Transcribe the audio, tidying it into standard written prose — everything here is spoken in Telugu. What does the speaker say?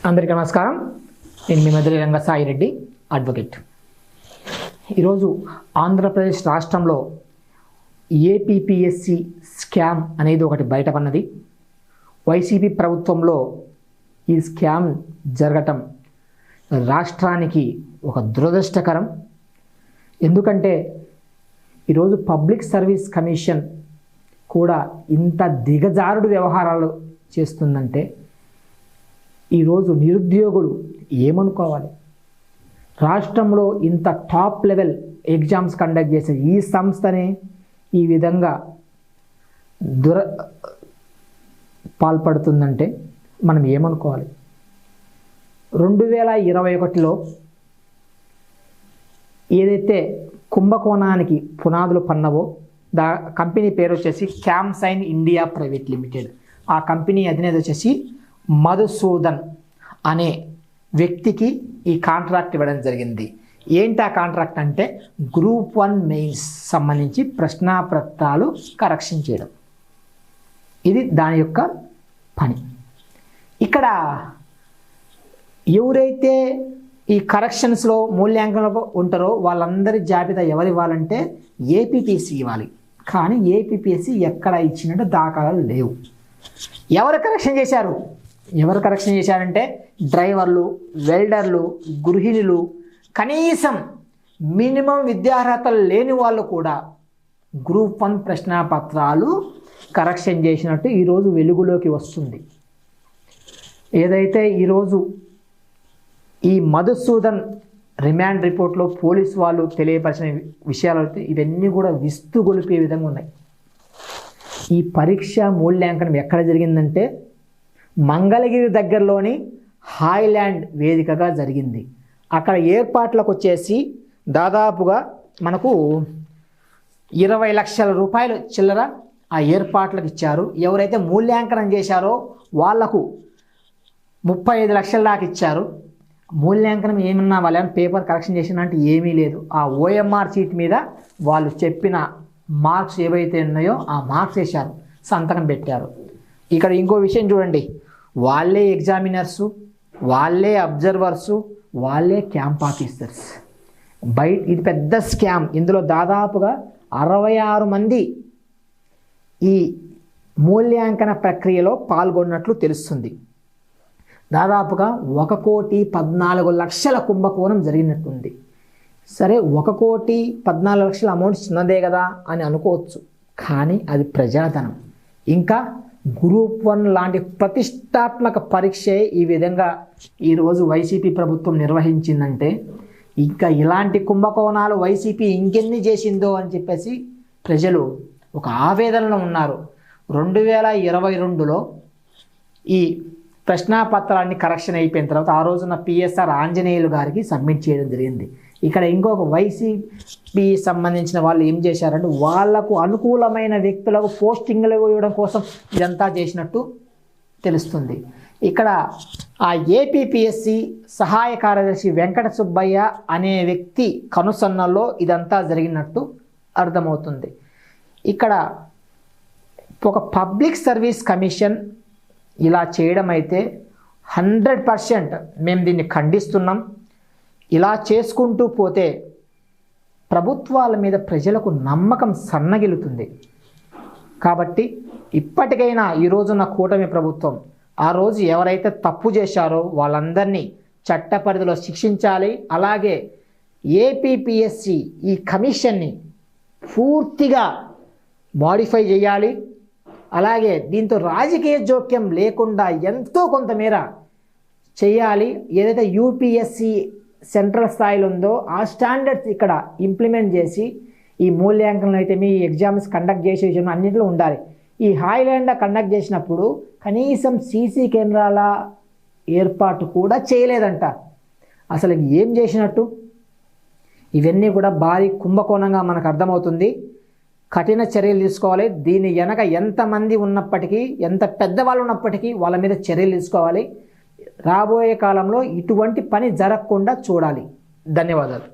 అందరికీ నమస్కారం. నేను మీ మధురి రంగ సాయి రెడ్డి, అడ్వకేట్. ఈరోజు ఆంధ్రప్రదేశ్ రాష్ట్రంలో ఏపీపీఎస్సి స్కామ్ అనేది ఒకటి బయటపడినది. వైసీపీ ప్రభుత్వంలో ఈ స్కామ్ జరగటం రాష్ట్రానికి ఒక దురదృష్టకరం. ఎందుకంటే ఈరోజు పబ్లిక్ సర్వీస్ కమిషన్ కూడా ఇంత దిగజారుడు వ్యవహారాలు చేస్తుందంటే ఈరోజు నిరుద్యోగులు ఏమనుకోవాలి? రాష్ట్రంలో ఇంత టాప్ లెవెల్ ఎగ్జామ్స్ కండక్ట్ చేసే ఈ సంస్థనే ఈ విధంగా పాల్పడుతుందంటే మనం ఏమనుకోవాలి? 2021లో ఏదైతే కుంభకోణానికి పునాదులు పన్నవో కంపెనీ పేరు వచ్చేసి క్యాంసైన్ ఇండియా ప్రైవేట్ లిమిటెడ్. ఆ కంపెనీ అధినేత వచ్చేసి మధుసూదన్ అనే వ్యక్తికి ఈ కాంట్రాక్ట్ ఇవ్వడం జరిగింది. ఏంటి ఆ కాంట్రాక్ట్ అంటే గ్రూప్ 1 మెయిన్స్ సంబంధించి ప్రశ్నాపత్రాలు కరెక్షన్ చేయడం. ఇది దాని యొక్క పని. ఇక్కడ ఎవరైతే ఈ కరెక్షన్స్లో మూల్యాంకనంలో ఉంటారో వాళ్ళందరి జాబితా ఎవరు ఇవ్వాలంటే ఏపీపీఎస్సి ఇవ్వాలి. కానీ ఏపీపీఎస్సి ఎక్కడ ఇచ్చినట్టు దాఖలాలు లేవు. ఎవరు కరెక్షన్ చేశారంటే డ్రైవర్లు, వెల్డర్లు, గృహిణులు, కనీసం మినిమం విద్యార్హతలు లేని వాళ్ళు కూడా గ్రూప్ 1 ప్రశ్నాపత్రాలు కరెక్షన్ చేసినట్టు ఈరోజు వెలుగులోకి వస్తుంది. ఏదైతే ఈరోజు ఈ మధుసూదన్ రిమాండ్ రిపోర్ట్లో పోలీసు వాళ్ళు తెలియపరిచిన విషయాలు అయితే ఇవన్నీ కూడా విస్తుగొలిపే విధంగా ఉన్నాయి. ఈ పరీక్ష మూల్యాంకనం ఎక్కడ జరిగిందంటే మంగళగిరి దగ్గరలోని హాయ్లాండ్ వేదికగా జరిగింది. అక్కడ ఏర్పాట్లకు వచ్చేసి దాదాపుగా మనకు 20 లక్షల రూపాయలు చిల్లర ఆ ఏర్పాట్లకు ఇచ్చారు. ఎవరైతే మూల్యాంకనం చేశారో వాళ్లకు 35 లక్షల దాకా ఇచ్చారు. మూల్యాంకనం ఏమన్నా వాళ్ళని పేపర్ కరెక్షన్ చేసినంటే ఏమీ లేదు. ఆ ఓఎంఆర్ షీట్ మీద వాళ్ళు చెప్పిన మార్క్స్ ఏవైతే ఉన్నాయో ఆ మార్క్స్ వేశారు, సంతకం పెట్టారు. ఇక్కడ ఇంకో విషయం చూడండి, వాళ్ళే ఎగ్జామినర్సు, వాళ్ళే అబ్జర్వర్సు, వాళ్ళే క్యాంప్ ఆఫీసర్స్. ఇది పెద్ద స్కామ్. ఇందులో దాదాపుగా 66 మంది ఈ మూల్యాంకన ప్రక్రియలో పాల్గొన్నట్లు తెలుస్తుంది. దాదాపుగా 1,14,00,000 కుంభకోణం జరిగినట్టుంది. సరే, 1,14,00,000 అమౌంట్ చిన్నదే కదా అని అనుకోవచ్చు, కానీ అది ప్రజాధనం. ఇంకా గ్రూప్ 1 లాంటి ప్రతిష్టాత్మక పరీక్షే ఈ విధంగా ఈరోజు వైసీపీ ప్రభుత్వం నిర్వహించిందంటే ఇంకా ఇలాంటి కుంభకోణాలు వైసీపీ ఇంకెన్ని చేసిందో అని చెప్పేసి ప్రజలు ఒక ఆవేదనలో ఉన్నారు. 2022లో ఈ ప్రశ్నాపత్రాన్ని కరెక్షన్ అయిపోయిన తర్వాత ఆ రోజున పిఎస్ఆర్ ఆంజనేయులు గారికి సబ్మిట్ చేయడం జరిగింది. ఇక్కడ ఇంకొక వైసీపీ సంబంధించిన వాళ్ళు ఏం చేశారంటే వాళ్లకు అనుకూలమైన వ్యక్తులకు పోస్టింగ్లు ఇవ్వడం కోసం ఇదంతా చేసినట్టు తెలుస్తుంది. ఇక్కడ ఆ ఏపీపీఎస్సి సహాయ కార్యదర్శి వెంకట సుబ్బయ్య అనే వ్యక్తి కనుసన్నల్లో ఇదంతా జరిగినట్టు అర్థమవుతుంది. ఇక్కడ ఒక పబ్లిక్ సర్వీస్ కమిషన్ ఇలా చేయడం అయితే 100% మేము దీన్ని ఖండిస్తున్నాం. ఇలా చేసుకుంటూ పోతే ప్రభుత్వాల మీద ప్రజలకు నమ్మకం సన్నగిలుతుంది. కాబట్టి ఇప్పటికైనా ఈరోజున్న కూటమి ప్రభుత్వం ఆ రోజు ఎవరైతే తప్పు చేశారో వాళ్ళందరినీ చట్ట పరిధిలో శిక్షించాలి. అలాగే ఏపీపీఎస్సి ఈ కమిషన్ని పూర్తిగా మాడిఫై చేయాలి. అలాగే దీంతో రాజకీయ జోక్యం లేకుండా ఎంతో కొంతమేర చేయాలి. ఏదైతే యూపీఎస్సి సెంట్రల్ స్థాయిలో ఉందో ఆ స్టాండర్డ్స్ ఇక్కడ ఇంప్లిమెంట్ చేసి ఈ మూల్యాంకనం అయితే మీ ఎగ్జామ్స్ కండక్ట్ చేసే విషయం అన్నింటిలో ఉండాలి. ఈ హాయ్లాండ్ కండక్ట్ చేసినప్పుడు కనీసం సీసీ కెమెరాల ఏర్పాటు కూడా చేయలేదంట. అసలు ఏం చేసినట్టు? ఇవన్నీ కూడా భారీ కుంభకోణంగా మనకు అర్థమవుతుంది. కఠిన చర్యలు తీసుకోవాలి. దీని వెనక ఎంతమంది ఉన్నప్పటికీ, ఎంత పెద్దవాళ్ళు ఉన్నప్పటికీ వాళ్ళ మీద చర్యలు తీసుకోవాలి. రాబోయే కాలంలో ఇటువంటి పని జరగకుండా చూడాలి. ధన్యవాదాలు.